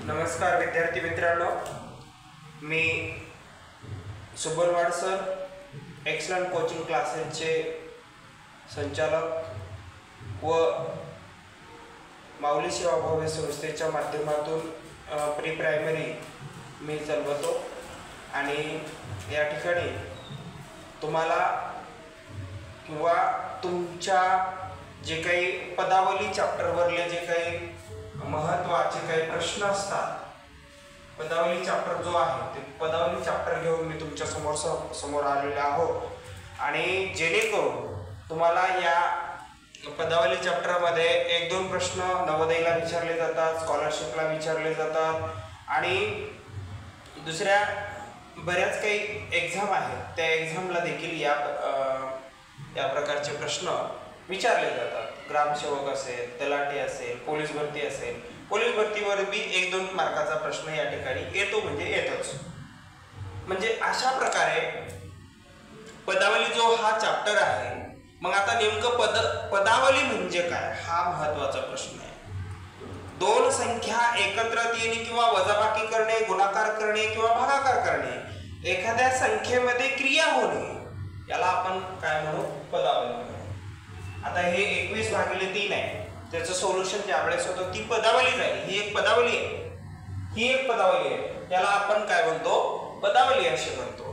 नमस्कार विद्यार्थी मित्रांनो, मी सुबलवाड सर एक्सलंट कोचिंग क्लासेसचे संचालक व माऊली सेवाभावी संस्थेच्या माध्यमातून प्री प्रायमरी मी चालवतो आणि या ठिकाणी तुम्हाला किंवा तुमच्या जे काही पदावली चॅप्टरवरले जे काही महत्त्वाचे काही प्रश्न असतात, पदावली चॅप्टर जो आहे ते पदावली चॅप्टर घेऊन मी तुमच्या समोर आलेले आहोत आणि जेणेकरून तुम्हाला या पदावली चॅप्टरमध्ये एक दोन प्रश्न नवोदयला विचारले जातात, स्कॉलरशिपला विचारले जातात आणि दुसऱ्या बऱ्याच काही एक्झाम आहेत त्या एक्झामला देखील या प्रकारचे प्रश्न विचारले जातात। ग्रामसेवक असेल, तलाठी असेल, पोलीस भरती असेल, पोलीस भरतीवर बी एक दोन मार्काचा प्रश्न या ठिकाणी येतो म्हणजे येतोच। म्हणजे अशा प्रकारे पदावली जो हा चॅप्टर आहे, मग आता नेमकं पदावली म्हणजे काय हा महत्त्वाचा प्रश्न आहे। दोन संख्या एकत्रित येणे किंवा वजाबाकी करणे, गुणाकार करणे किंवा भागाकार करणे, एखाद्या संख्येमध्ये क्रिया होणे याला आपण काय म्हणू, पदावली म्हणू। आता हे 21/3 आहे, त्याचं सोल्युशन ज्यावेळेस होतं ती पदावली जाईल। ही एक पदावली आहे, त्याला आपण काय म्हणतो, पदावली असे म्हणतो।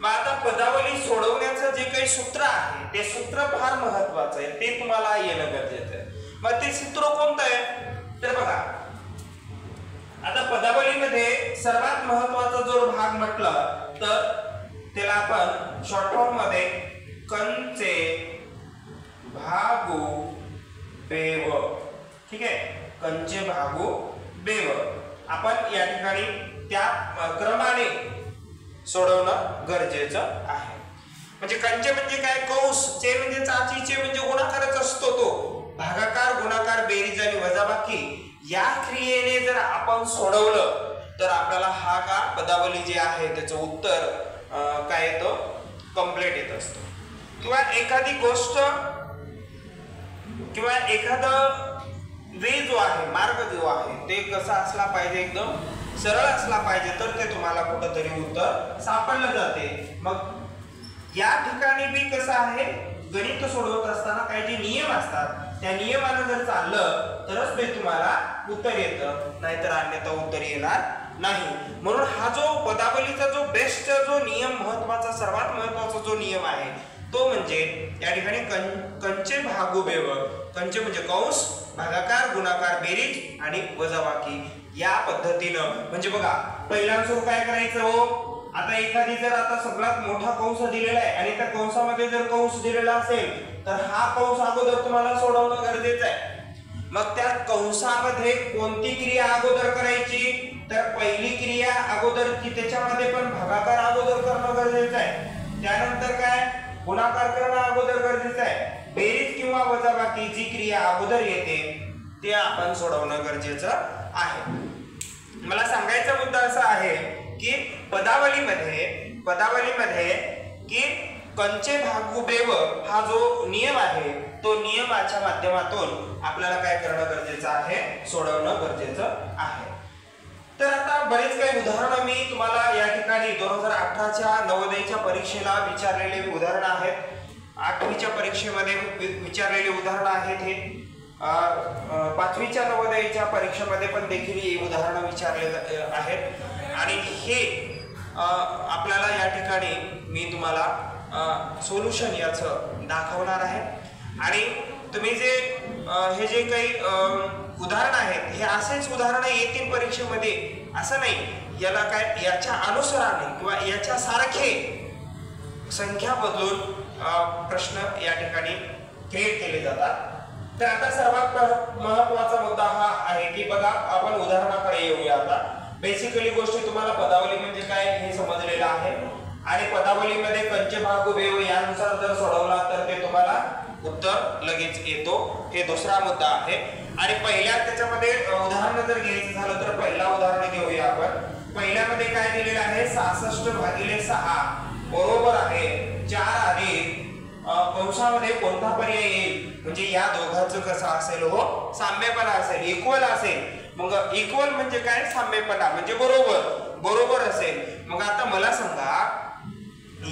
मग आता पदावली सोडवण्याचं जे काही सूत्र आहे ते सूत्र फार महत्त्वाचं आहे, ते तुम्हाला येणं गरजेचं आहे। मग ते सूत्र कोणतं आहे तर बघा, आता पदावलीमध्ये सर्वात महत्त्वाचा जो भाग म्हटलं तर त्याला आपण शॉर्ट फॉर्म मध्ये कंचे भागू बेव, ठीक आहे, कंचे भागू बेव आपण या ठिकाणी त्या क्रमाने सोडवणं गरजेचं आहे। म्हणजे कंचे म्हणजे काय, कंस, चे म्हणजे चाचीचे म्हणजे गुणाकारच असतो तो, भागाकार, गुणाकार, बेरीज आणि वजाबाकी या क्रियेने जर आपण सोडवलं तर आपल्याला हा का पदावली जे आहे त्याचं उत्तर काय येतं, कंप्लीट येत असतं। किंवा एखादी गोष्ट किंवा एखादा वे जो आहे, मार्ग जो आहे ते कसा असला पाहिजे, एकदम सरळ असला पाहिजे तर ते तुम्हाला कुठंतरी उत्तर सापडलं जाते। मग या ठिकाणी बी कसं आहे, गणित सोडवत असताना काही जे नियम असतात त्या नियमानं जर चाललं तरच ते तुम्हाला उत्तर येतं, नाहीतर अन्यथा उत्तर येणार नाही। म्हणून हा जो पदावलीचा जो बेस्ट जो नियम, महत्त्वाचा सर्वात महत्त्वाचा जो नियम आहे तो म्हणजे या ठिकाणी कंचे भागू बेव, कंचे म्हणजे कंस, भागाकार, गुणाकार, बेरीज आणि वजाबाकी या पद्धतीनं। म्हणजे बघा पहिल्यांदा काय करायचं हो, आता एखादी जर आता सगळ्यात मोठा कंस दिलेला आहे आणि त्या कंसामध्ये जर कंस दिलेला असेल तर हा कंस अगोदर तुम्हाला सोडवणं गरजेचं आहे। मग त्या कंसामध्ये कोणती क्रिया अगोदर करायची तर पहिली क्रिया अगोदर की त्याच्यामध्ये पण भागाकार अगोदर करणं गरजेचं आहे, त्यानंतर काय गुणाकार करणं अगोदर गरजेचं आहे, बेरीज किंवा वजाबाकी जी क्रिया अगोदर येते ते आपण सोडवणं गरजेचं आहे। मला सांगायचा मुद्दा असा आहे की पदावलीमध्ये की कंचे भागू बेव हा जो नियम आहे तो नियमाच्या माध्यमातून आपल्याला काय करणं गरजेचं आहे, सोडवणं गरजेचं आहे। तर आता बरेच काही उदाहरणं मी तुम्हाला या ठिकाणी 2018च्या नवोदयच्या परीक्षेला विचारलेले उदाहरणं आहेत, 8वीच्या परीक्षेमध्ये विचारलेले उदाहरणं आहेत, हे 5वीच्या नवोदयच्या परीक्षेमध्ये पण देखील ही उदाहरणं विचारले आहेत आणि हे आपल्याला या ठिकाणी मी तुम्हाला सोल्युशन याचं दाखवणार आहे। आणि तुम्ही जे हे जे काही उदाहरण आहेत हे असेच उदाहरणं येतील परीक्षेमध्ये असं नाही, याला काय याच्या अनुसाराने किंवा याच्या सारखे संख्या बदलून प्रश्न या ठिकाणी क्रिएट केले जातात। तर आता सर्वात महत्त्वाचा मुद्दा हा आहे की बघा आपण उदाहरणाकडे येऊया। आता बेसिकली गोष्टी तुम्हाला पदावली म्हणजे काय हे समजलेलं आहे आणि पदावलीमध्ये कंचे भागू बेव यानुसार जर सोडवला तर ते तुम्हाला उत्तर लगेच येतो, हे दुसरा मुद्दा आहे। आणि पहिल्या त्याच्यामध्ये उदाहरण जर घ्यायचं झालं तर पहिला उदाहरण घेऊया आपण। पहिल्यामध्ये काय दिलेलं आहे, 66/6 बरोबर आहे 4 अधिक कंसामध्ये कोणता पर्याय येईल म्हणजे या दोघांचं कसं असेल हो, साम्यपणा असेल, इक्वल असेल. मग इक्वल म्हणजे काय, साम्यपणा म्हणजे बरोबर, बरोबर असेल. मग आता मला सांगा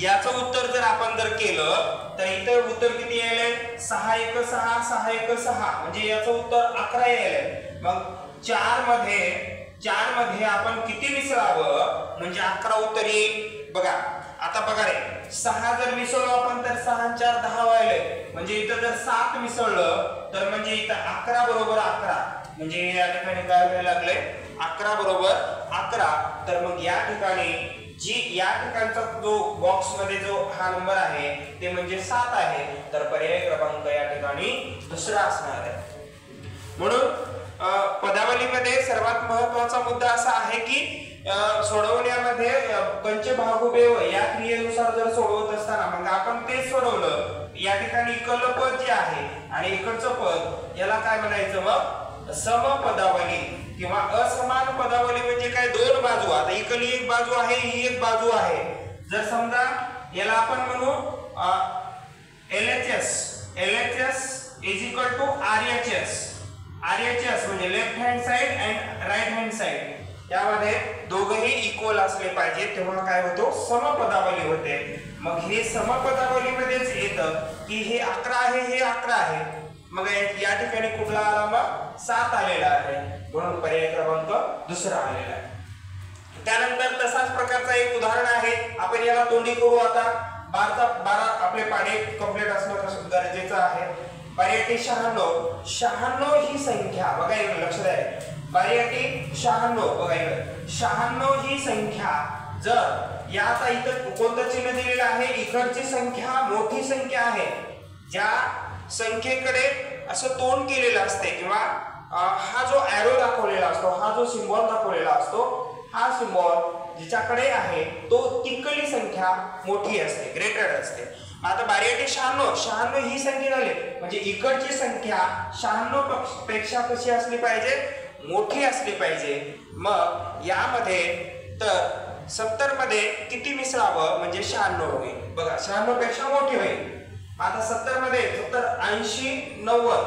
याचं उत्तर जर आपण जर केलं तर इथं उत्तर किती यायलंय, 6 1 6 6 1 6 म्हणजे याचं उत्तर 11 यायलंय. मग 4 मध्ये आपण किती मिसळावं म्हणजे 11 उत्तर येईल. बघा आता बघा रे, 6 जर मिसळलो आपण तर 6 आणि 4 10 व्हायले. म्हणजे इथं जर 7 मिसळलं तर म्हणजे इथं 11 बरोबर 11 म्हणजे या ठिकाणी काय व्हायला लागले, 11 बरोबर 11. तर मग या ठिकाणी जी या ठिकाणचा जो बॉक्स मध्ये जो हा नंबर आहे ते म्हणजे 7 आहे. तर पर्याय क्रमांक या ठिकाणी दुसरा असणार आहे. म्हणून पदावलीमध्ये सर्वात महत्त्वाचा मुद्दा असा आहे की सोडवण्यामध्ये कंचे भागोबेव या क्रियेनुसार जर सोडवत असताना मग आपण ते सोडवलं, या ठिकाणी इकडलं पद जे आहे आणि इकडचं पद याला काय म्हणायचं, मग समपदावली किंवा असमान पदावली. म्हणजे काय, दोन बाजू. आता इकडली एक बाजू आहे, ही एक बाजू आहे. जर समजा याला आपण म्हणू LHS is equal to RHS म्हणजे left hand side and right hand side, यामध्ये दोघेही इक्वल असले पाहिजे, तेव्हा काय होतो, समपदावली होते. मग हे समपदावलीमध्येच येतं की हे 11 आहे, हे 11 आहे. मग या ठिकाणी कुठला आला, मग 7 आलेला आहे. म्हणून पर्याय क्रमांक दुसरा आलेला आहे. त्यानंतर तसाच प्रकारचा एक उदाहरण आहे, आपण याला तोंडी करू. आता 12 आपले पाढे कंप्लीट असणं गरजेचं आहे. पर्यायी 96 ही संख्या बघा, लक्ष द्या. पर्यायी 96 बघा, 96 ही संख्या जर या आता इथं कोणतं चिन्ह दिलेलं आहे, इकडची संख्या मोठी संख्या आहे. ज्या संख्येकडे असं तोंड केलेलं असते किंवा हा जो ॲरो दाखवलेला असतो, हा जो सिम्बॉल दाखवलेला असतो, हा सिम्बॉल जिच्याकडे आहे तो तिकडली संख्या मोठी असते, ग्रेटर असते. आता 96 ही संख्या झाली म्हणजे इकडची संख्या 96 पेक्षा कशी असली पाहिजे, मोठी असली पाहिजे. मग यामध्ये तर 70 मध्ये किती मिसळावं म्हणजे 96 होईल. बघा 96 पेक्षा मोठी होईल. आता 70 मध्ये 70 80 90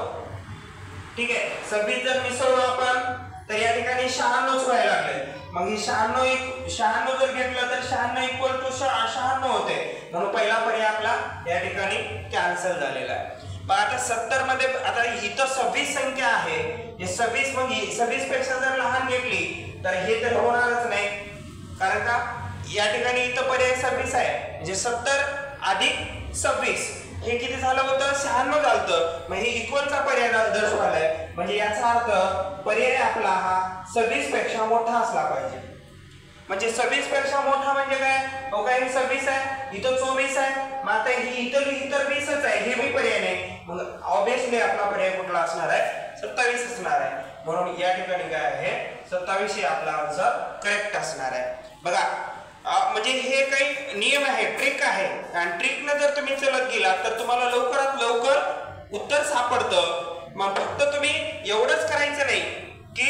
ठीक आहे. 26 जर मिसळलो आपण तर या ठिकाणी 96 व्हायला लागले. मग ही 96 जर घेतलं तर 96 इक्वल टू 96 होते. म्हणून पहिला पर्याय आपला या ठिकाणी कॅन्सल झालेला आहे. पण आता 70 मध्ये आता इथं 26 संख्या आहे, हे 26 मग 26 पेक्षा जर लहान घेतली तर हे तर होणारच नाही, कारण का या ठिकाणी इथं पर्याय 26 आहे. म्हणजे 70 अधिक 26 हे किती झालं होतं, 96 झालं. मग हे इक्वलचा पर्याय दर्शवायलाय. म्हणजे याचा अर्थ पर्याय आपला हा 26 पेक्षा मोठा असला पाहिजे. म्हणजे 26 पेक्षा मोठा म्हणजे काय, हो काय, हे 26 आहे, इथं 24 आहे, मग आता ही इतर 20च आहे, हे बी पर्याय नाही. मग ऑब्विसली आपला पर्याय कुठला असणार आहे, 27 असणार आहे. म्हणून या ठिकाणी काय आहे, 27 हे आपला आन्सर करेक्ट असणार आहे. बघा म्हणजे हे काही नियम आहे, ट्रिक आहे, आणि ट्रिकनं जर तुम्ही चलत गेलात तर तुम्हाला लवकरात लवकर उत्तर सापडतं. मग फक्त तुम्ही एवढंच करायचं नाही की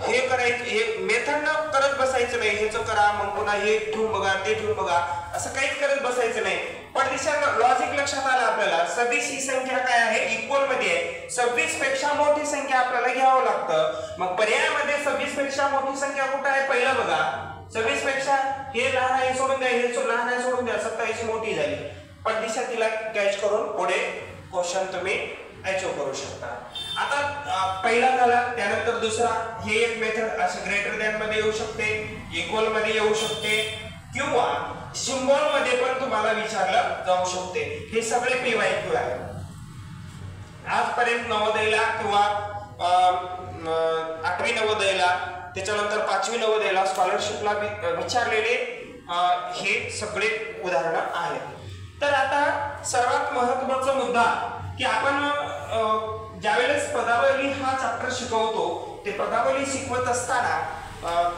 हे करायचं, हे मेथडनं करत बसायचं नाही, हेच करा मग पुन्हा हे ठेवून बघा ते ठेवून बघा, असं काहीच करत बसायचं नाही. पण दिशा लॉजिक लक्षात आलं आपल्याला. 26 ही संख्या काय आहे, इक्वल मध्ये आहे. 26 पेक्षा मोठी संख्या आपल्याला घ्यावं लागतं. मग पर्यायामध्ये 26 पेक्षा मोठी संख्या कुठं आहे, पहिलं बघा. 26 पेक्षा हे लहान आहे सोडून द्या, हे लहान आहे सोडून द्या, 27 मोठी झाली. पण दिशा तिला कॅच करून पुढे क्वेश्चन तुम्ही अचीव करू शकता. आता पहिला झाला, त्यानंतर दुसरा. हे एक मेथड असे ग्रेटर दॅन मध्ये येऊ शकते, इक्वल मध्ये येऊ शकते, किंवा सिम्बॉल मध्ये पण तुम्हाला विचारलं जाऊ शकते. हे सगळे PYQ आहे. आजपर्यंत नवोदयला किंवा 8वी नवोदयला, त्याच्यानंतर 5वी नवोदयला स्कॉलरशिपला विचारलेले हे सगळे उदाहरणं आहेत. तर आता सर्वात महत्त्वाचा मुद्दा की आपण ज्यावेळेस पदावली हा चॅप्टर शिकवतो, ते पदावली शिकवत असताना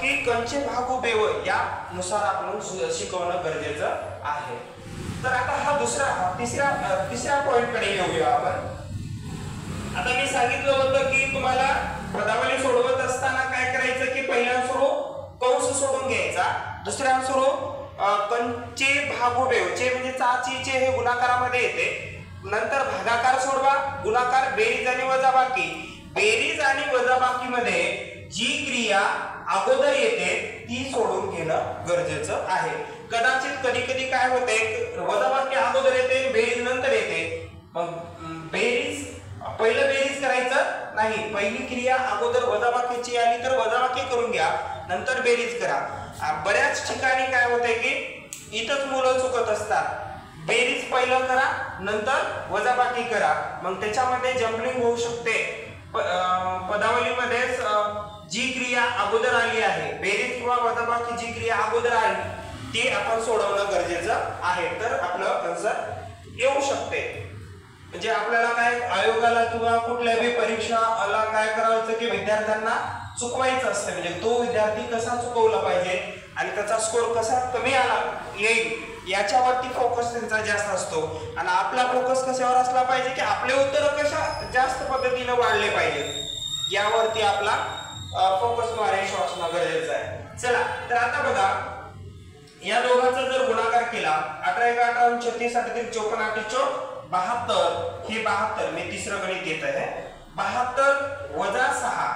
की कंचे भागोबेव यानुसार आपण शिकवणं गरजेचं आहे. तर आता हा तिसऱ्या पॉइंटकडे येऊया आपण. आता मी सांगितलं होतं की तुम्हाला पदावली सोडवत असताना काय करायचं की पहिल्या सुरू कंस सोडून घ्यायचा, दुसऱ्या सुरू कंचे भागोबेव, चे म्हणजे चाचीचे हे गुणाकारामध्ये येते, नंतर भागाकार सोडवा, गुणाकार, बेरीज आणि वजाबाकी. बेरीज आणि वजाबाकीमध्ये जी क्रिया अगोदर येते ती सोडून घेणं गरजेचं आहे. कदाचित कधी कधी काय होते, वजाबाकी अगोदर येते, बेरीज नंतर येते. मग बेरीज पहिलं बेरीज करायचं नाही, पहिली क्रिया अगोदर वजाबाकीची आली तर वजाबाकी करून घ्या, नंतर बेरीज करा. बऱ्याच ठिकाणी काय होतंय की इथंच मुलं चुकत असतात. बेरीज पहिलं करा, नंतर वजाबाकी करा, मग त्याच्यामध्ये जम्पलिंग होऊ शकते. पदावलीमध्ये जी क्रिया अगोदर आली आहे, बेरीज किंवा वजाबाकी जी क्रिया अगोदर आली ती आपण सोडवणं गरजेचं आहे, तर आपलं आन्सर येऊ शकते. म्हणजे आपल्याला काय आयोगाला किंवा कुठल्याही परीक्षाला काय करायचं की विद्यार्थ्यांना चुकवायचं असतं. म्हणजे तो विद्यार्थी कसा चुकवला पाहिजे आणि त्याचा स्कोर कसा कमी आला येईल याच्यावरती फोकस त्यांचा जास्त असतो. आणि आपला फोकस कशावर असला पाहिजे की आपले उत्तर कशा जास्त पद्धतीने वाढले पाहिजे यावरती आपला फोकस रेशो असणं गरजेचं आहे. चला तर आता बघा, या दोघांचा जर गुणाकार केला, 18 × 18 = 36, 38 = 54, 8 = 72. हे 72 मी तिसरं गणित घेत आहे. 72 - 6.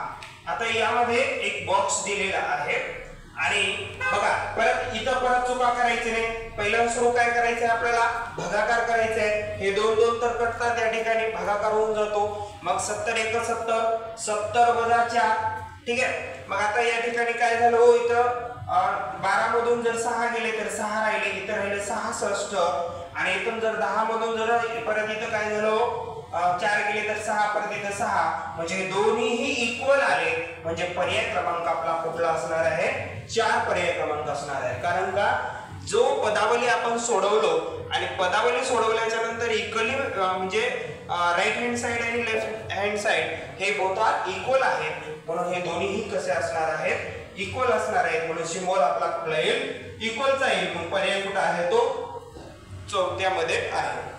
आता यामध्ये एक बॉक्स दिलेला आहे आणि बघा परत इथं परत चुका करायची नाही. पहिलं सुरू काय करायचंय आपल्याला, भागाकार करायचंय. हे 2 2 तर कटतात, या ठिकाणी भागाकार होऊन जातो. मग 70 × 1 = 70, 70 - 4. ठीक आहे. मग आता या ठिकाणी काय झालं, हो इथं 12 मधून जर 6 गेले तर 6 राहिले, इथं राहिले 66. आणि इथून जर 10 मधून जर परत इथं काय झालं, 4 गेले तर 6, परत इथं 6, म्हणजे दोन्हीही इक्वल आले. म्हणजे पर्याय क्रमांक आपला कुठला असणार आहे, 4 पर्याय क्रमांक असणार आहे. कारण का जो पदावली आपण सोडवलो आणि पदावली सोडवल्याच्या नंतर इक्वली म्हणजे राईट हँड साइड आणि लेफ्ट हँड साइड हे बोथ आर इक्वल आहेत, म्हणून हे दोन्हीही कसे असणार आहेत, इक्वल असणार आहेत. म्हणून सिम्बॉल आपला कुठला येईल, इक्वलचा येईल. मग पर्याय कुठला आहे, तो चौथ्यामध्ये आहे.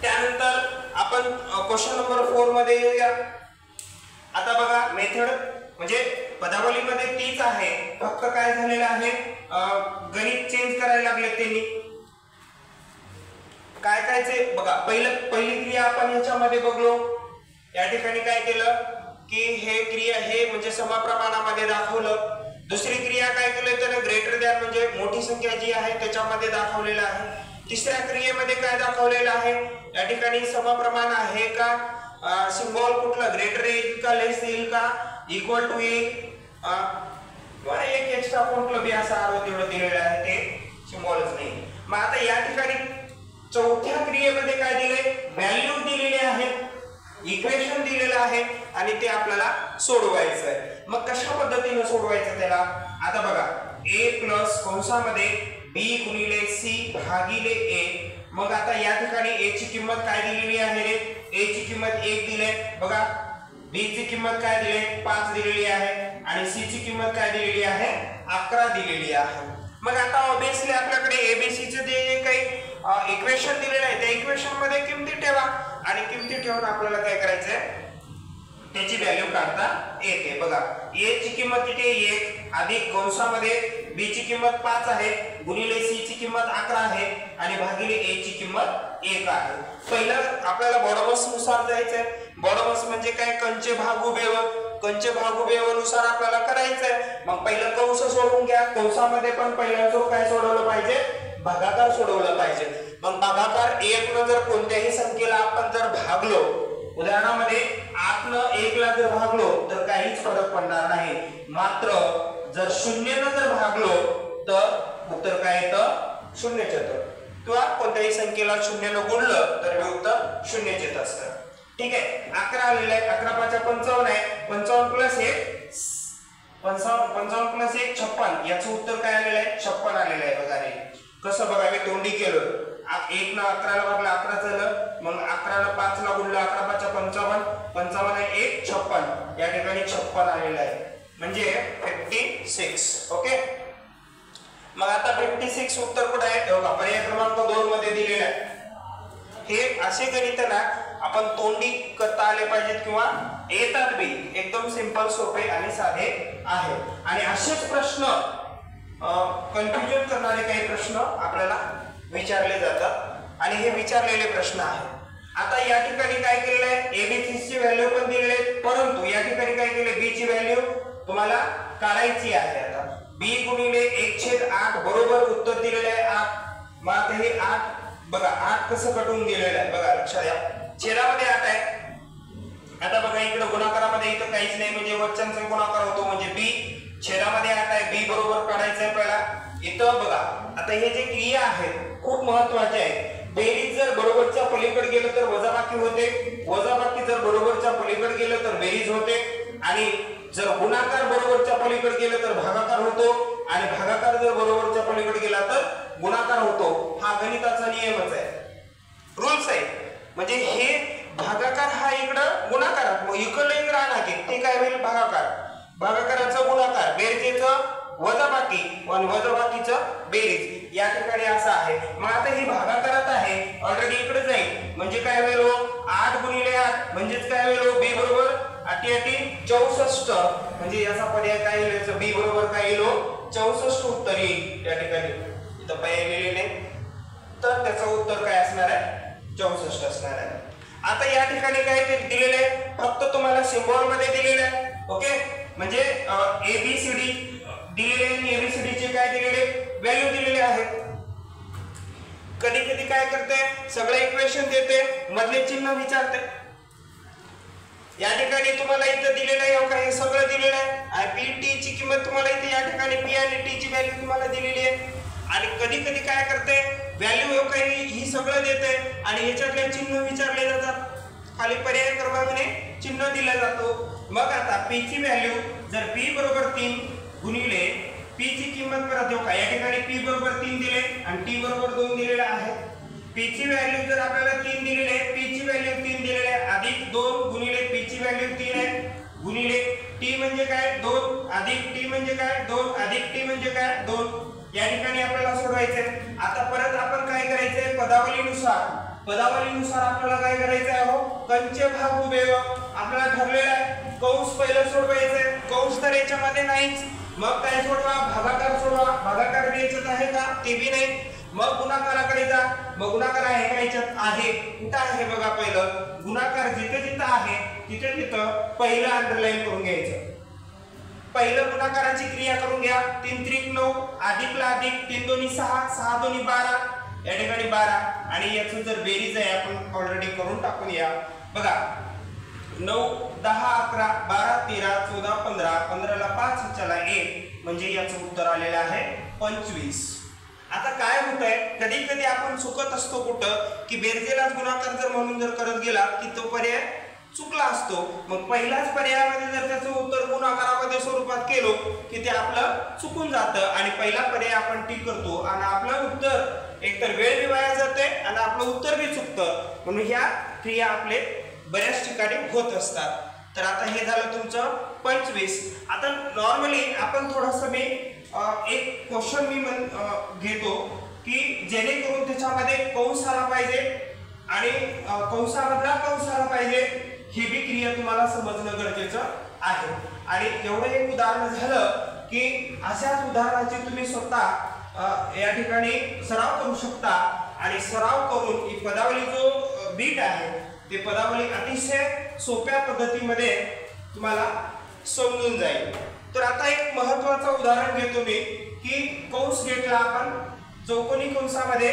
त्यानंतर आपण क्वेश्चन नंबर 4 मध्ये येऊया. आता बघा मेथड म्हणजे पदावलीमध्ये तीच आहे, फक्त काय झालेलं आहे, गणित चेंज करायला लागले त्यांनी. काय कायचे बघा, पहिली क्रिया आपण ह्याच्यामध्ये बघलो. या ठिकाणी काय केलं की हे क्रिया हे म्हणजे समप्रमाणामध्ये दाखवलं. दुसरी क्रिया काय केलं, त्याने ग्रेटर दॅन म्हणजे मोठी संख्या जी आहे त्याच्यामध्ये दाखवलेलं आहे. तिसऱ्या क्रियेमध्ये काय दाखवलेलं आहे, या ठिकाणी समप्रमाण आहे का, सिम्बॉल कुठला ग्रेटर येईल का, लेस येईल का, इक्वल टू येईल, किंवा एक एक्स्ट्रा कुठलं बी असं आरो तेवढं दिलेलं आहे, ते सिम्बॉलच नाही. मग आता या ठिकाणी चौथ्या क्रियेमध्ये काय दिले, व्हॅल्यू दिलेले आहेत, इक्वेशन दिलेलं आहे आणि ते आपल्याला सोडवायचं आहे. मग कशा पद्धतीने सोडवायचं त्याला, आता बघा a प्लस कंसामध्ये b गुणिले c भागिले a. मग आता या ठिकाणी a ची किंमत काय दिलेली आहे रे, a ची किंमत 1 दिले. बघा b ची किंमत काय दिले, 5 दिलेली आहे आणि c ची किंमत काय दिलेली आहे, 11 दिलेली आहे. मग आता ऑब्वियसली आपल्याकडे abc चे जे काही इक्वेशन दिलेलं आहे त्या इक्वेशन मध्ये किमती ठेवा आणि किमती ठेवून आपल्याला काय करायचंय, त्याची व्हॅल्यू काढता येते. बघा a ची किंमत किती, 1 अधिक कंसामध्ये b ची किंमत 5 आहे गुणिले c ची किंमत 11 आहे आणि भागिले a ची किंमत 1 आहे. पहिलं आपल्याला बॉडमस नुसार जायचंय. बॉडमस म्हणजे काय, कंचे भागू बेव, कंचे भागू बेवनुसार आपल्याला करायचंय. मग पहिलं कंस सोडवून घ्या. कंसामध्ये पण पहिला जो काय सोडवलं पाहिजे, भागाकार सोडवलं पाहिजे. मग भागाकार 1 न जर कोणत्याही संख्येला आपण जर भागलो, उदाहरणामध्ये 8 न 1 ला जर भागलो तर काहीच फरक पडणार नाही. मात्र जर 0 न जर भागलो तर उत्तर काय येतं, 0च येतं. किंवा कोणत्याही संख्येला 0 न गुणलं तर हे उत्तर 0च येत असतं. ठीक आहे. 11 आलेलं आहे, 11 × 5 = 55 आहे. 55 + 1 55 + 1 56. याचं उत्तर काय आलेलं आहे, 56 आलेलं आहे. बघा रे कसं, बघा मी तोंडी केलं. 1 न 11 ला भागलं 11 झालं, मग 11 न 5 ला गुणलं 11 × 5 = 55, 55 आणि 1 56. या ठिकाणी 56 आलेलं आहे, म्हणजे 56. ओके. मग आता 56 उत्तर कुठे आहे, बघा पर्याय क्रमांक 2 मध्ये दिलेलं आहे. हे असे गणित ना आपण तोंडी करता आले पाहिजेत किंवा येतात बी, एकदम सिंपल, सोपे आणि साधे आहे. आणि असेच प्रश्न कन्फ्युजन करणारे काही प्रश्न आपल्याला विचारले जातात. आणि हे विचारलेले प्रश्न आहेत. आता या ठिकाणी काय केलेलं आहे, एबीसी ची व्हॅल्यू पण दिलेली आहे, परंतु या ठिकाणी काय केले, बी ची व्हॅल्यू तुम्हाला काढायची आहे. आता बी गुणिले 1/8 बरोबर उत्तर दिलेलं आहे 8. मग आता हे 8 बघा 8 कसं कटून गेलेलं आहे बघा, लक्षात घ्या. छेदामध्ये 8 आहे. आता बघा इकडे गुणाकारामध्ये इथं काहीच नाही, म्हणजे वरच्यांचा गुणाकार होतो म्हणजे बी. छेदामध्ये 8 आहे, बी बरोबर काढायचं आहे पहिला. इथं बघा आता हे जे क्रिया आहेत खूप महत्त्वाचे आहेत. बेरीज जर बरोबरच्या पलीकडे गेलं तर वजाबाकी होते, वजाबाकी जर बरोबरच्या पलीकडे गेलं तर बेरीज होते, आणि जर गुणाकार बरोबरच्या पलीकडे गेलं तर भागाकार होतो, आणि भागाकार जर बरोबरच्या पलीकडे गेला तर गुणाकार होतो. हा गणिताचा नियमच आहे, रूल्स आहे. म्हणजे हे भागाकार हा इकडं गुणाकारात, मग इकडे एक राहणार की ते काय होईल, भागाकार. भागाकाराचा गुणाकार, बेरजेचं वजाबाकी आणि वजाबाकीचं बेरीज. या ठिकाणी असं आहे. मग आता ही भागाकारात आहे, ऑलरेडी इकडे जाईल, म्हणजे काय होईल 8 गुणिले 8 म्हणजेच काय होईल बी बरोबर 8 8 64. म्हणजे याचा पर्याय काय येईल, बी बरोबर काय येईल 64 उत्तर येईल. या ठिकाणी इथं पर्याय लिहिलेले तर त्याचं उत्तर काय असणार आहे, 64 असणार आहे. आता या ठिकाणी काय दिलेलं आहे, फक्त तुम्हाला सिम्बॉल मध्ये दिलेलं आहे. ओके, म्हणजे एबीसीडी दिलेले आणि एबीसीडी चे काय दिलेले व्हॅल्यू दिलेले आहेत. कधी कधी काय करते, सगळे इक्वेशन देते, मधले चिन्ह विचारते. या ठिकाणी तुम्हाला इथं दिलेलं आहे का, हे सगळं दिलेलं आहे. पी टी ची किंमत तुम्हाला इथे या ठिकाणी पी आणि टी ची व्हॅल्यू तुम्हाला दिलेली आहे. आणि कधी कधी काय करते, व्हॅल्यू काही ही सगळं देते आणि याच्यातले चिन्ह विचारले जातात. खाली पर्याय क्रमांकाने चिन्ह दिला जातो. मग आता पी ची व्हॅल्यू जर पी बरोबर 3 गुणिले पी ची किंमत परत देऊ का, या ठिकाणी पी बरोबर 3 दिले आणि टी बरोबर 2 दिलेले आहे. पी ची व्हॅल्यू जर आपल्याला 3 दिलेली आहे, पी ची व्हॅल्यू 3 दिलेली आहे, अधिक 2 गुणिले पी ची व्हॅल्यू 3 आहे, गुणिले टी म्हणजे काय 2, अधिक टी म्हणजे काय 2, अधिक टी म्हणजे काय 2. या ठिकाणी आपल्याला सोडवायचंय. आता परत आपण काय करायचंय, पदावलीनुसार आपल्याला काय करायचं आहे, कंचे भाग उभे आपल्याला ठरलेलं आहे. कंस पहिलं सोडवायचंय, कंस तर याच्यामध्ये नाहीच. मग काय सोडवा, भागाकार सोडवा. भागाकार बी याच्यात आहे का, ते बी नाही. मग गुणाकाराकडे जा, मग गुणाकार आहे का याच्यात, आहे. कुठं आहे बघा, पहिलं गुणाकार जिथे जिथं आहे तिथे तिथं पहिलं अंडरलाईन करून घ्यायचं. पहिलं गुणाकाराची क्रिया करून घ्या. 3 त्रिक 9, अधिकला अधिक, 3 दोन्ही 6, 6 दोन्ही 12, या ठिकाणी 12. आणि याचं जर बेरीज आहे आपण ऑलरेडी करून टाकून या. बघा 9 10 11 12 13 14 15, 15 ला 5 चला 1, म्हणजे याचं उत्तर आलेलं आहे 25. आता काय होतंय, कधी कधी आपण चुकत असतो कुठं, की बेरजेलाच गुणाकार जर म्हणून जर करत गेला की तो पर्याय चुकला असतो. मग पहिल्याच पर्यायामध्ये जर त्याचं उत्तर गुणाकारामध्ये स्वरूपात केलो की ते आपलं चुकून जातं आणि पहिला पर्याय आपण टिक करतो आणि आपलं उत्तर एकतर वेळ बी वाया जाते आणि आपलं उत्तर बी चुकतं. म्हणून ह्या क्रिया आपले बऱ्याच ठिकाणी होत असतात. तर आता हे झालं तुमचं 25. आता नॉर्मली आपण थोडंसं मी एक क्वेश्चन मी घेतो की जेणेकरून त्याच्यामध्ये कंस आला पाहिजे आणि कंसामधला कंस आला पाहिजे, ही बी क्रिया तुम्हाला समजणं गरजेचं आहे. आणि एवढं एक उदाहरण झालं की अशाच उदाहरणाची तुम्ही स्वतः या ठिकाणी सराव करू शकता आणि सराव करून ही पदावली जो बीट आहे ते पदावली अतिशय सोप्या पद्धतीमध्ये तुम्हाला समजून जाईल. तर आता एक महत्त्वाचं उदाहरण घेतो मी की कंस घेतला आपण चौकोनी कंसामध्ये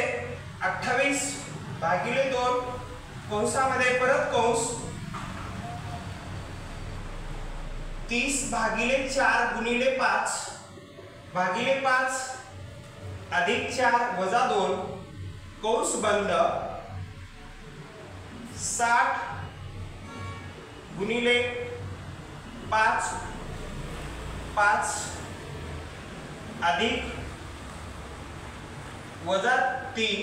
28/2 कंसामध्ये परत कंस 30/4 गुणिले 5 भागिले 5 अधिक 4 वजा 2 कंस बंद 60 गुणिले 5 5 अधिक वजा 3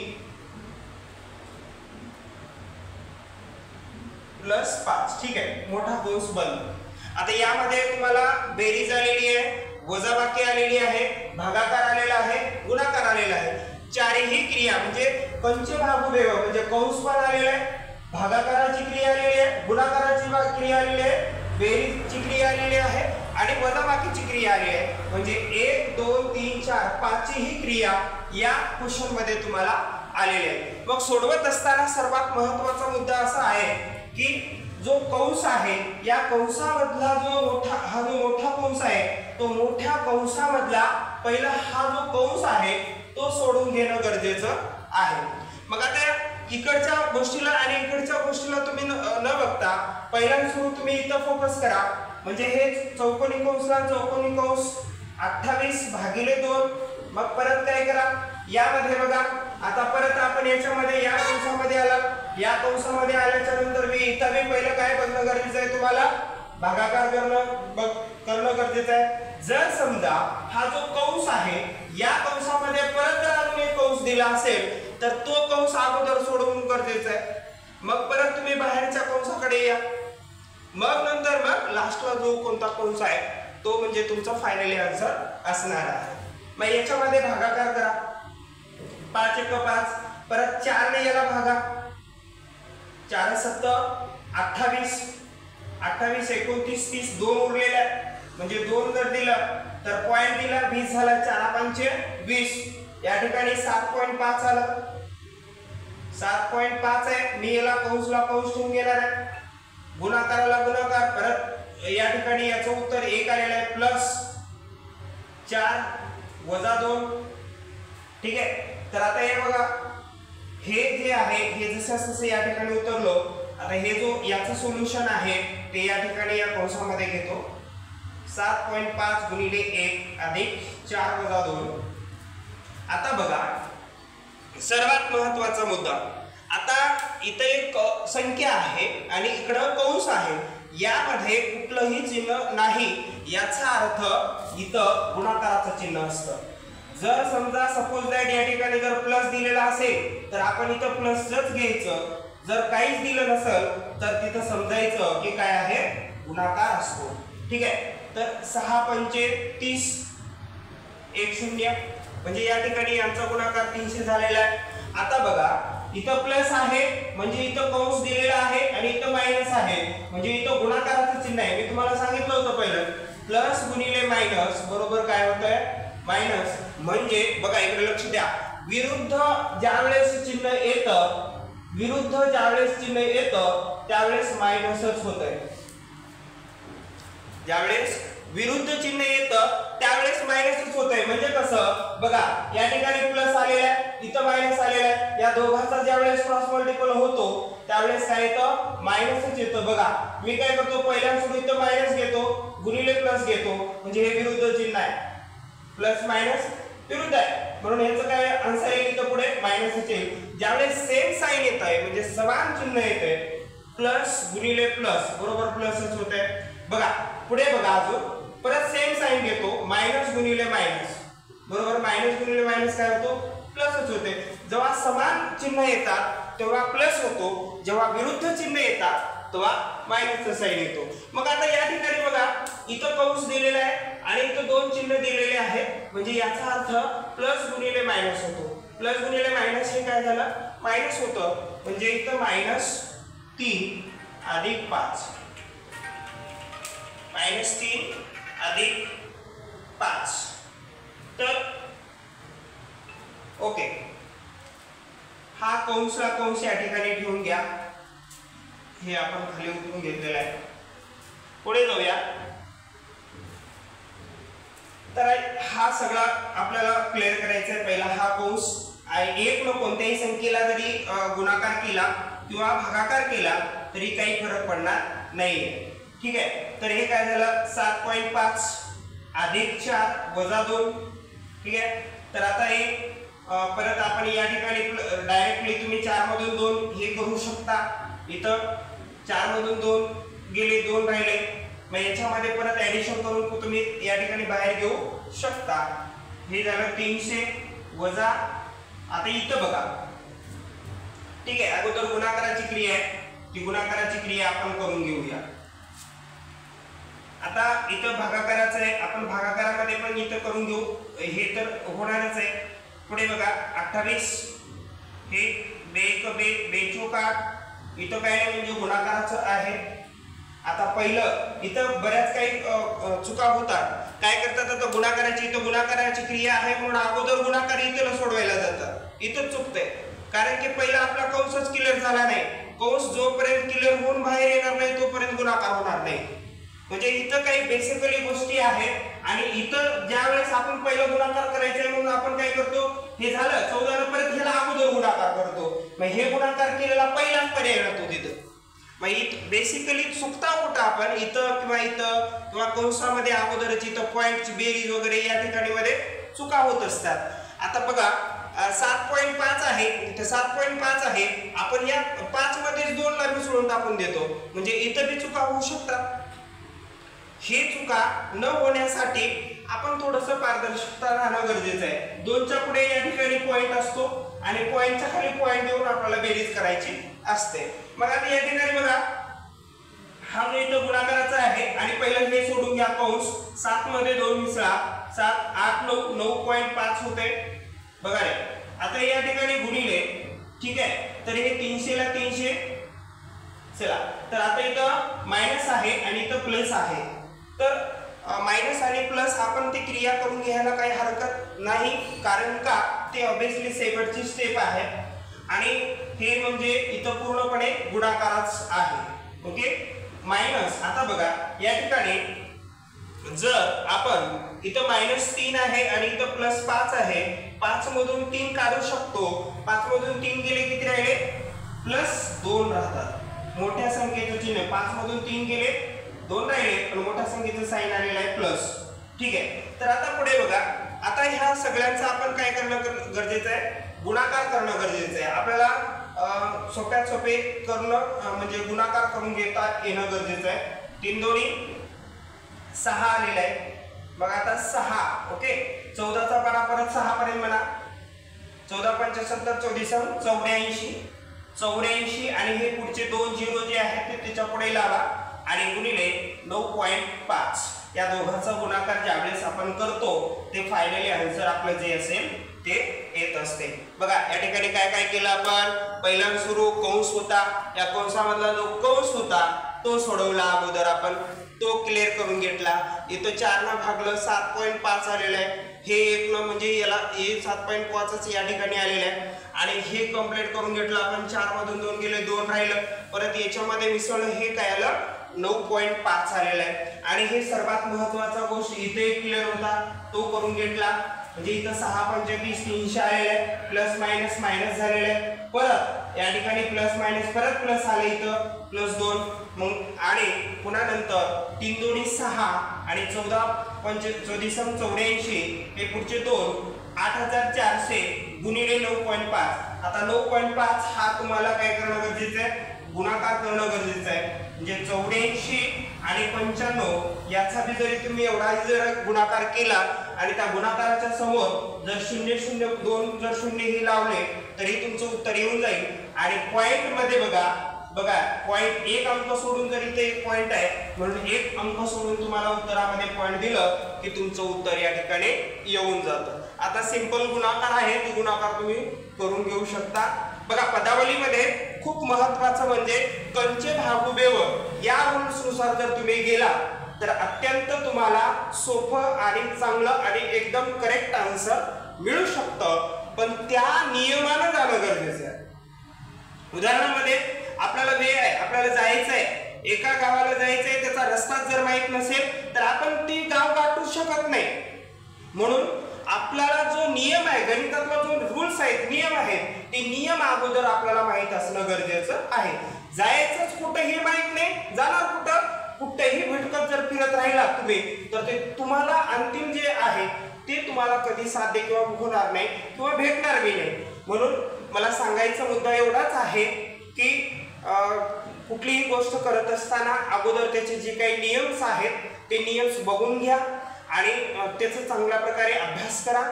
प्लस 5. ठीक आहे, मोठा कंस बंद. आता यामध्ये तुम्हाला बेरीज आलेली आहे, वजाबाकी आलेली आहे, भागाकार आलेला आहे, गुणाकार आलेला आहे. चारही क्रिया म्हणजे कंचे भाग उभे म्हणजे कंस पण आलेला आहे, भागाकाराची क्रिया आलेली आहे, गुणाकाराची क्रिया आलेली आहे, बेरीजची क्रिया आलेली आहे आणि वजाबाकीची क्रिया आलेली आहे. म्हणजे 1 2 3 4 पाचही क्रिया या क्वेश्चन मध्ये तुम्हाला आलेले आहे। मग सोडवत असताना सर्वात महत्त्वाचा मुद्दा असा आहे की जो कंस आहे या कंसामधला जो मोठा कंस आहे तो मोठ्या कंसामधला पहिला हा जो कंस आहे तो सोडून घेणं गरजेचं आहे। मग आता इकडच्या गोष्टीला आणि इकडच्या गोष्टीला तुम्ही न बघता पहिल्यांदा सुरू तुम्ही इथं फोकस करा, म्हणजे हे चौकोनी कंसला चौकोनी कंस 28/2। मग परत काय करा यामध्ये बघा, आता परत आपण याच्यामध्ये या कंसामध्ये आला, या कंसामध्ये आल्याच्या नंतर मी इथं मी पहिलं काय बघणं गरजेचं आहे, तुम्हाला भागाकार करणं गरजेचं आहे। जर समजा हा जो कंस आहे या कंसामध्ये परत जर अजून एक कंस दिला असेल तर तो कंस अगोदर सोडवून गरजेचं आहे। मग परत तुम्ही बाहेरच्या कंसाकडे या, मग नंतर मग लास्टला जो कोणता कंस आहे तो म्हणजे तुमचा फायनली आन्सर असणार आहे। मग याच्यामध्ये भागाकार करा, 5 × 5, परत 4 ने याला भागा, 4 × 7 28, 28 29 30 2 उरलेले आहे, म्हणजे 2 जर दिलं तर पॉइंट दिला 20 झाला, 4 × 5 = 20। या ठिकाणी 7.5 आलं, 7.5 आहे, मी याला कंसला कंस ठेवून घेणार आहे, गुणाकाराला गुणाकार, परत या ठिकाणी याचं उत्तर 1 आलेलं आहे, +4 - 2। ठीक आहे, तर आता हे बघा हे जे आहे हे जसं या ठिकाणी उतरलं, आता हे जो याचं सोल्युशन आहे ते या ठिकाणी या कंसामध्ये घेतो, 7.5 × 1 + 4 - 2। आता बघा सर्वात महत्त्वाचा मुद्दा, आता इथं एक संख्या आहे आणि इकडं कंस आहे, यामध्ये कुठलंही चिन्ह नाही, याचा अर्थ इथं गुणाकाराचं चिन्ह असतं। जर समजा सपोज दॅट या ठिकाणी जर प्लस दिलेला असेल तर आपण इथं प्लसच घ्यायचं, जर काहीच दिलं नसेल तर तिथं समजायचं की काय आहे, गुणाकार असतो। ठीक आहे, तर 6 × 5 = 30, 1 0, म्हणजे या ठिकाणी यांचा गुणाकार 300 झालेला आहे। आता बघा इथं प्लस आहे म्हणजे इथं कंस दिलेला आहे आणि इथं मायनस आहे म्हणजे इथं गुणाकाराचं चिन्ह आहे। मी तुम्हाला सांगितलं होतं पहिलं, प्लस गुणिले मायनस बरोबर काय होतंय, मायनस। म्हणजे बघा इकडे लक्ष द्या, विरुद्ध ज्यावेळेस चिन्ह येतं, विरुद्ध ज्यावेळेस चिन्ह येतं त्यावेळेस मायनसच होतंय, ज्यावेळेस विरुद्ध चिन्ह येतं त्यावेळेस मायनसच होतंय। म्हणजे कसं बघा, या ठिकाणी प्लस आलेला आहे, इथं मायनस आलेला आहे, या दोघांचा ज्यावेळेस क्रॉस मल्टिपल होतो त्यावेळेस काय येतं, मायनसच येतं। बघा मी काय करतो, पहिल्यांदा इथं मायनस घेतो, गुणिले प्लस घेतो, म्हणजे हे विरुद्ध चिन्ह आहे, प्लस मायनस विरुद्ध आहे, म्हणून ह्याचं काय आन्सर येईल, इथं पुढे मायनसच येईल। ज्यावेळेस सेम साइन येत आहे म्हणजे समान चिन्ह येते, प्लस गुणिले प्लस बरोबर प्लसच होते। बघा पुढे बघा, अजून परत सेम साइन घेतो, मायनस गुणिले मायनस बरोबर मायनस गुणिले मायनस काय होतो, प्लसच होते। जेव्हा समान चिन्ह येतात तेव्हा प्लस होतो, जेव्हा विरुद्ध चिन्ह येतात तेव्हा मायनसचा साइन येतो। मग आता या ठिकाणी बघा इथं कंस दिलेला आहे आणि इथं 2 चिन्ह दिलेले आहेत, म्हणजे याचा अर्थ प्लस गुणिले मायनस होतो, प्लस गुणिले मायनस हे काय झालं, मायनस होतं, म्हणजे इथं -3 + 5, -3 + 5। तर ओके, हा कंसला कंस या ठिकाणी ठेवून घ्या, हे आपण खाली उतरून घेतलेलं आहे। पुढे जाऊया, तर हा सगळा आपल्याला क्लिअर करायचा आहे। पहिला हा कंस आणि 1 न कोणत्याही संख्येला जरी गुणाकार केला किंवा भागाकार केला तरी काही फरक पडणार नाहीये। ठीक आहे, तर हे काय झालं, 7.5 + 4 - 2। ठीक आहे, तर आता हे परत आपण या ठिकाणी डायरेक्टली तुम्ही 4 मधून 2 हे करू शकता, इथं 4 मधून 2 गेले, 2 राहिले, मग याच्यामध्ये परत ऍडिशन करून तुम्ही या ठिकाणी बाहेर घेऊ शकता। हे झालं 300 वजा, आता इथं बघा, ठीक आहे, अगोदर गुणाकाराची क्रिया आहे, ती गुणाकाराची क्रिया आपण करून घेऊया। आता इथं भागाकाराचं आहे, आपण भागाकारामध्ये पण इथं करून घेऊ, हे तर होणारच आहे। पुढे बघा 28, हे 2 चौका, इथं काय नाही म्हणजे गुणाकाराचं आहे। आता पहिलं इथं बऱ्याच काही चुका होतात, काय करतात, आता गुणाकाराची इथं गुणाकाराची क्रिया आहे म्हणून अगोदर गुणाकार इथं सोडवायला जातात, इथं चुकतंय। कारण की पहिला आपला कंसच क्लिअर झाला नाही. कंस जोपर्यंत क्लिअर होऊन बाहेर येणार नाही तोपर्यंत गुणाकार होणार नाही. म्हणजे इथं काही बेसिकली गोष्टी आहेत आणि इथं ज्यावेळेस आपण पहिला गुणाकार करायचा आहे म्हणून आपण काय करतो, हे झालं 14 न परत ह्याला अगोदर गुणाकार करतो. मग हे गुणाकार केलेला पहिलाच पर्याय राहतो तिथं. मग बेसिकली चुकता कुठं आपण इथं किंवा कंसामध्ये अगोदरच इथं पॉईंटची बेरीज वगैरे या ठिकाणी मध्ये चुका होत असतात. आता बघा 7.5 आहे, इथे 7.5 आहे, आपण या 5 मध्येच 2 ला मिसळून टाकून देतो, म्हणजे इथं बी चुका होऊ शकतात. हे चुका न होण्यासाठी आपण थोडंसं पारदर्शकता राहणं गरजेचं आहे. 2च्या पुढे या ठिकाणी पॉईंट असतो आणि पॉईंटच्या खाली पॉईंट देऊन आपल्याला बेरीज करायची असते. मग आता या ठिकाणी बघा हा जो इथं गुणाकाराचा आहे आणि पहिलं हे सोडून घ्या कंस. 7 मध्ये 2 मिसळा, 7 8 9 9.5 होते बघा रे. आता या ठिकाणी गुणिले, ठीक आहे, तर हे 300 ला 300 चला. तर आता इथं मायनस आहे आणि इथं प्लस आहे, तर मायनस आणि प्लस आपण ती क्रिया करून घ्यायला काही हरकत नाही, कारण का ते ऑब्वियसली शेवटची स्टेप आहे आणि हे म्हणजे इथं पूर्णपणे गुणाकारच आहे. Okay, minus. आता बघा या ठिकाणी जर आपण इथं -3 आहे आणि इथं +5 आहे, 5 मधून 3 काढू शकतो. 5 मधून 3 गेले किती राहिले, +2 राहतात. मोठ्या संख्येचं चिन्ह 5 मधून 3 गेले 2 राहिले, पण मोठ्या संख्येचं साइन आलेलं आहे प्लस. ठीक आहे, तर आता पुढे बघा. आता ह्या सगळ्यांचं आपण काय करणं गरजेचं आहे, गुणाकार करणं गरजेचं आहे. आपल्याला सोप्यात सोपे करणं म्हणजे गुणाकार करून घेता येणं गरजेचं आहे. 3 दोन्ही 6 आलेला आहे. मग आता 6. ओके, 14चा पाडा परत 6 पर्यंत म्हणा. 14 75 84 84 आणि हे पुढचे 2 झिरो जे आहेत ते त्याच्या पुढे लावा आणि गुणिले 9.5. या दोघांचा गुणाकार ज्यावेळेस आपण करतो ते फायनली आन्सर आपलं जे असेल ते येत असते. बघा या ठिकाणी काय काय केलं आपण, पहिला सुरू कंस होता, या कंसामधला जो कंस होता तो सोडवला अगोदर आपण, तो क्लिअर करून घेतला. इथं 4 न भागलं 7.5 आलेलं आहे. हे 1 न म्हणजे याला हे 7.5च या ठिकाणी आलेलं आहे आणि हे कंप्लीट करून घेतलं आपण. 4 मधून 2 गेले 2 राहिलं, परत याच्यामध्ये मिसळलं, हे काय आलं 9.5 आलेला आहे. आणि हे सर्वात महत्वाचा गोष्ट इथे क्लिअर होता तो करून घेतला, म्हणजे इथं 6 पंचवीस 300 आलेलं आहे, प्लस मायनस मायनस झालेलं आहे. परत या ठिकाणी प्लस मायनस परत प्लस आले, इथं +2. मग आणि पुन्हा नंतर 3 दोन्ही 6 आणि 14 पंचवीस 84 हे पुढचे 2 8400 गुणिले 9.5. आता 9.5 हा तुम्हाला काय करणं गरजेचं आहे, गुणाकार करणं गरजेचं आहे. म्हणजे 84 आणि 95 याचा बी जरी तुम्ही एवढा जर गुणाकार केला आणि त्या गुणाकाराच्या समोर जर 002 जर 0 हे लावले तरी तुमचं उत्तर येऊन जाईल. आणि पॉइंट मध्ये बघा पॉइंट 1 अंक सोडून जर इथे 1 पॉइंट आहे म्हणून 1 अंक सोडून तुम्हाला उत्तरामध्ये पॉइंट दिलं की तुमचं उत्तर या ठिकाणी येऊन जातं. आता सिंपल गुणाकार आहे, तो गुणाकार तुम्ही करून घेऊ शकता. बघा पदावलीमध्ये खूप महत्वाचं म्हणजे कंचे भागुबेव या रूल्स नुसार जर तुम्ही गेला तर अत्यंत तुम्हाला सोपं आणि चांगलं आणि एकदम करेक्ट आन्सर मिळू शकतं, पण त्या नियमानं जाणं गरजेचं आहे. उदाहरणामध्ये आपल्याला वेळ आहे, आपल्याला जायचं आहे, एका गावाला जायचं आहे, त्याचा रस्ता जर माहित नसेल तर आपण ते गाव गाठू शकत नाही. म्हणून आपल्याला जो नियम आहे, गणितातला जो रूल्स आहेत, नियम आहेत, ते नियम अगोदर आपल्याला माहित असणं गरजेचं आहे. जायचंच कुठं हे माहित नाही, जाणार कुठं, कुठेही भटकत जर फिरत राहिला तुम्ही तर ते तुम्हाला अंतिम जे आहे ते तुम्हाला कधी साध्य किंवा होणार नाही किंवा भेटणार बी नाही. म्हणून मला सांगायचा मुद्दा एवढाच आहे की कुठलीही गोष्ट करत असताना अगोदर त्याचे जे काही नियम्स आहेत ते नियम्स बघून घ्या आणि त्याचा चांगल्या प्रकारे अभ्यास करा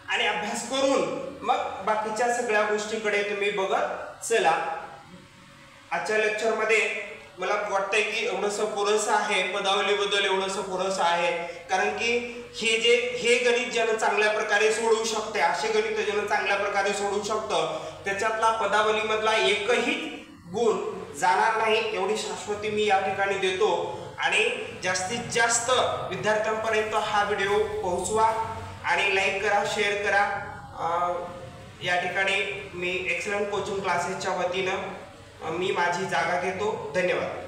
आणि अभ्यास करून मग बाकीच्या सगळ्या गोष्टींकडे तुम्ही बघत चला. आजच्या लेक्चरमध्ये मला वाटतंय की एवढंसं पुरेसं आहे, पदावलीबद्दल एवढंसं पुरेसं आहे, कारण की हे गणित ज्यानं चांगल्या प्रकारे सोडवू शकते, असे गणित ज्यानं चांगल्या प्रकारे सोडवू शकतं, त्याच्यातला पदावलीमधला एकही गुण जाणार नाही एवढी शाश्वती मी या ठिकाणी देतो. आणि जास्तीत जास्त विद्यार्थ्यांपर्यंत हा व्हिडिओ पोहोचवा आणि लाईक करा, शेअर करा. या ठिकाणी मी एक्सलंट कोचिंग क्लासेसच्या वतीनं मी माझी जागा घेतो. धन्यवाद.